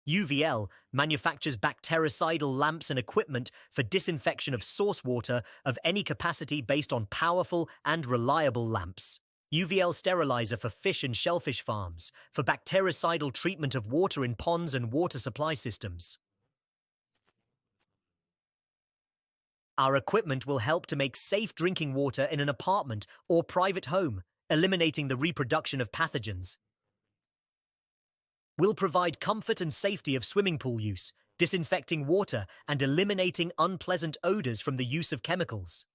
UVL manufactures bactericidal lamps and equipment for disinfection of source water of any capacity based on powerful and reliable lamps. UVL sterilizer for fish and shellfish farms, for bactericidal treatment of water in ponds and water supply systems. Our equipment will help to make safe drinking water in an apartment or private home, eliminating the reproduction of pathogens. We'll provide comfort and safety of swimming pool use, disinfecting water and eliminating unpleasant odors from the use of chemicals.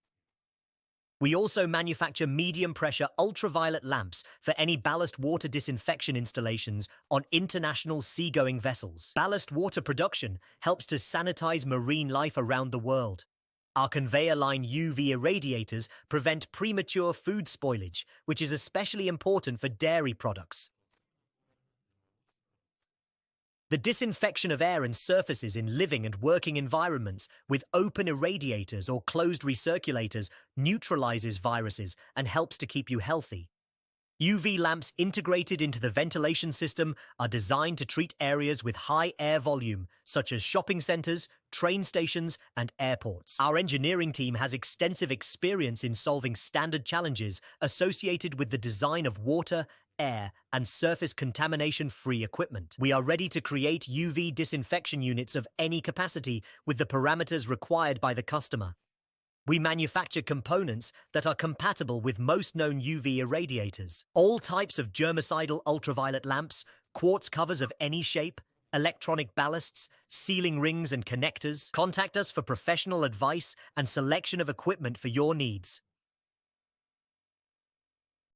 We also manufacture medium-pressure ultraviolet lamps for any ballast water disinfection installations on international seagoing vessels. Ballast water production helps to sanitize marine life around the world. Our conveyor line UV irradiators prevent premature food spoilage, which is especially important for dairy products. The disinfection of air and surfaces in living and working environments with open irradiators or closed recirculators neutralizes viruses and helps to keep you healthy. UV lamps integrated into the ventilation system are designed to treat areas with high air volume, such as shopping centers, train stations, and airports. Our engineering team has extensive experience in solving standard challenges associated with the design of water, air, and surface contamination-free equipment. We are ready to create UV disinfection units of any capacity with the parameters required by the customer. We manufacture components that are compatible with most known UV irradiators. All types of germicidal ultraviolet lamps, quartz covers of any shape, electronic ballasts, sealing rings and connectors. Contact us for professional advice and selection of equipment for your needs.